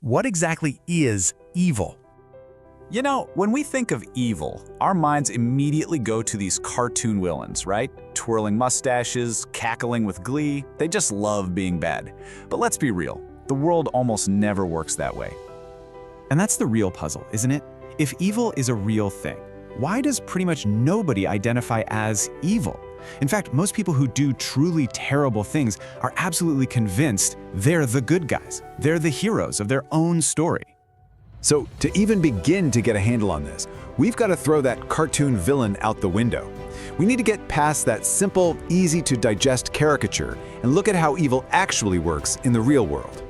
what exactly is evil? You know, when we think of evil, our minds immediately go to these cartoon villains, right? Twirling mustaches, cackling with glee, they just love being bad. But let's be real, the world almost never works that way. And that's the real puzzle, isn't it? If evil is a real thing, why does pretty much nobody identify as evil? In fact, most people who do truly terrible things are absolutely convinced they're the good guys. They're the heroes of their own story. So to even begin to get a handle on this, we've got to throw that cartoon villain out the window. We need to get past that simple, easy-to-digest caricature and look at how evil actually works in the real world.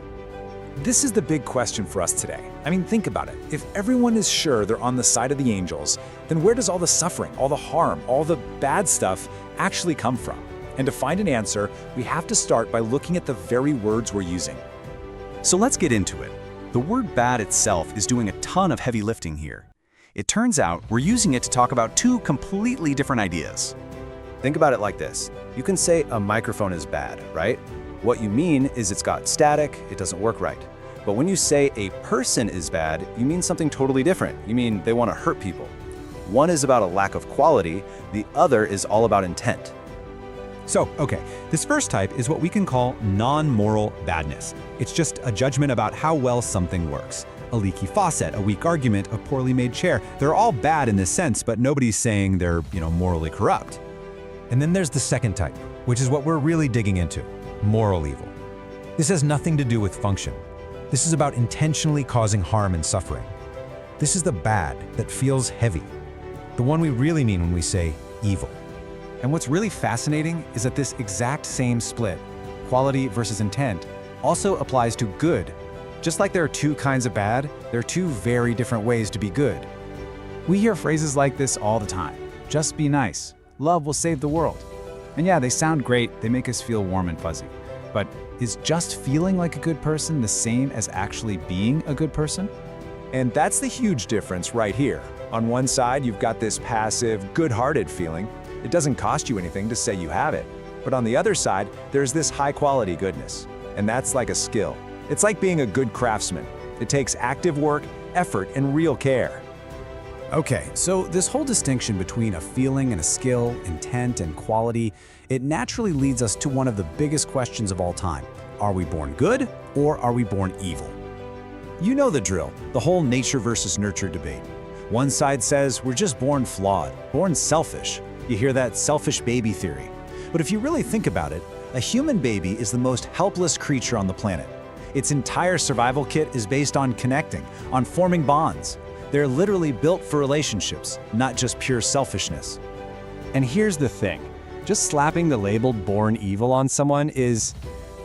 This is the big question for us today. I mean, think about it. If everyone is sure they're on the side of the angels, then where does all the suffering, all the harm, all the bad stuff actually come from? And to find an answer, we have to start by looking at the very words we're using. So let's get into it. The word bad itself is doing a ton of heavy lifting here. It turns out we're using it to talk about two completely different ideas. Think about it like this. You can say a microphone is bad, right? What you mean is it's got static, it doesn't work right. But when you say a person is bad, you mean something totally different. You mean they want to hurt people. One is about a lack of quality, the other is all about intent. So, okay, this first type is what we can call non-moral badness. It's just a judgment about how well something works. A leaky faucet, a weak argument, a poorly made chair. They're all bad in this sense, but nobody's saying they're, morally corrupt. And then there's the second type, which is what we're really digging into, moral evil. This has nothing to do with function. This is about intentionally causing harm and suffering. This is the bad that feels heavy, the one we really mean when we say evil. And what's really fascinating is that this exact same split, quality versus intent, also applies to good. Just like there are two kinds of bad, there are two very different ways to be good. We hear phrases like this all the time. Just be nice. Love will save the world. And yeah, they sound great, they make us feel warm and fuzzy. But is just feeling like a good person the same as actually being a good person? And that's the huge difference right here. On one side, you've got this passive, good-hearted feeling. It doesn't cost you anything to say you have it. But on the other side, there's this high-quality goodness. And that's like a skill. It's like being a good craftsman. It takes active work, effort, and real care. Okay, so this whole distinction between a feeling and a skill, intent and quality, it naturally leads us to one of the biggest questions of all time. Are we born good or are we born evil? You know the drill, the whole nature versus nurture debate. One side says we're just born flawed, born selfish. You hear that selfish baby theory. But if you really think about it, a human baby is the most helpless creature on the planet. Its entire survival kit is based on connecting, on forming bonds. They're literally built for relationships, not just pure selfishness. And here's the thing. Just slapping the label born evil on someone is,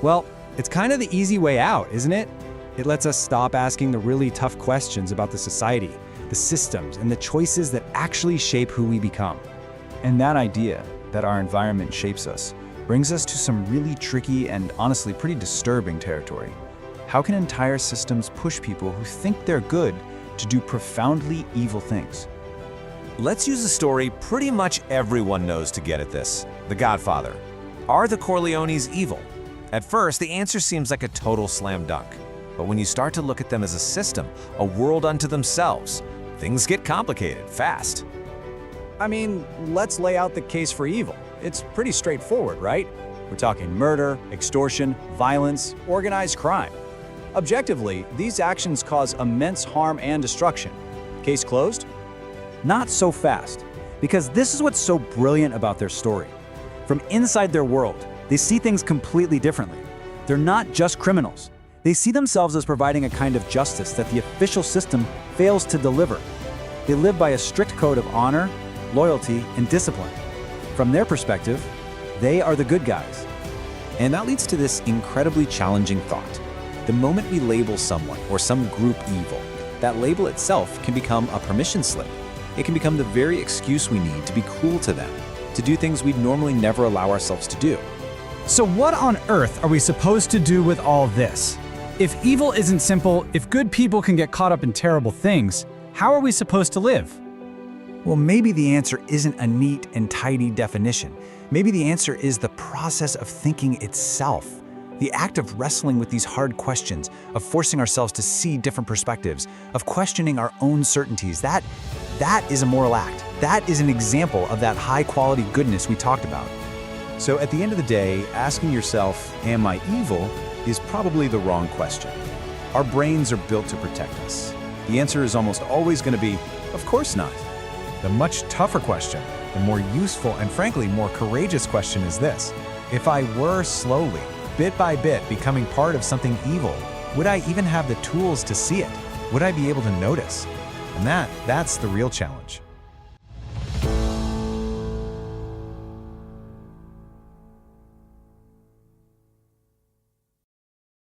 well, it's kind of the easy way out, isn't it? It lets us stop asking the really tough questions about the society, the systems, and the choices that actually shape who we become. And that idea that our environment shapes us brings us to some really tricky and honestly pretty disturbing territory. How can entire systems push people who think they're good to do profoundly evil things? Let's use a story pretty much everyone knows to get at this, The Godfather. Are the Corleones evil? At first, the answer seems like a total slam dunk. But when you start to look at them as a system, a world unto themselves, things get complicated fast. I mean, let's lay out the case for evil. It's pretty straightforward, right? We're talking murder, extortion, violence, organized crime. Objectively, these actions cause immense harm and destruction. Case closed? Not so fast, because this is what's so brilliant about their story. From inside their world, they see things completely differently. They're not just criminals. They see themselves as providing a kind of justice that the official system fails to deliver. They live by a strict code of honor, loyalty, and discipline. From their perspective, they are the good guys. And that leads to this incredibly challenging thought. The moment we label someone or some group evil, that label itself can become a permission slip. It can become the very excuse we need to be cruel to them, to do things we'd normally never allow ourselves to do. So what on earth are we supposed to do with all this? If evil isn't simple, if good people can get caught up in terrible things, how are we supposed to live? Well, maybe the answer isn't a neat and tidy definition. Maybe the answer is the process of thinking itself. The act of wrestling with these hard questions, of forcing ourselves to see different perspectives, of questioning our own certainties, that is a moral act. That is an example of that high-quality goodness we talked about. So at the end of the day, asking yourself, am I evil, is probably the wrong question. Our brains are built to protect us. The answer is almost always going to be, of course not. The much tougher question, the more useful and frankly more courageous question is this. If I were slowly, bit by bit, becoming part of something evil, would I even have the tools to see it? Would I be able to notice? And that's the real challenge.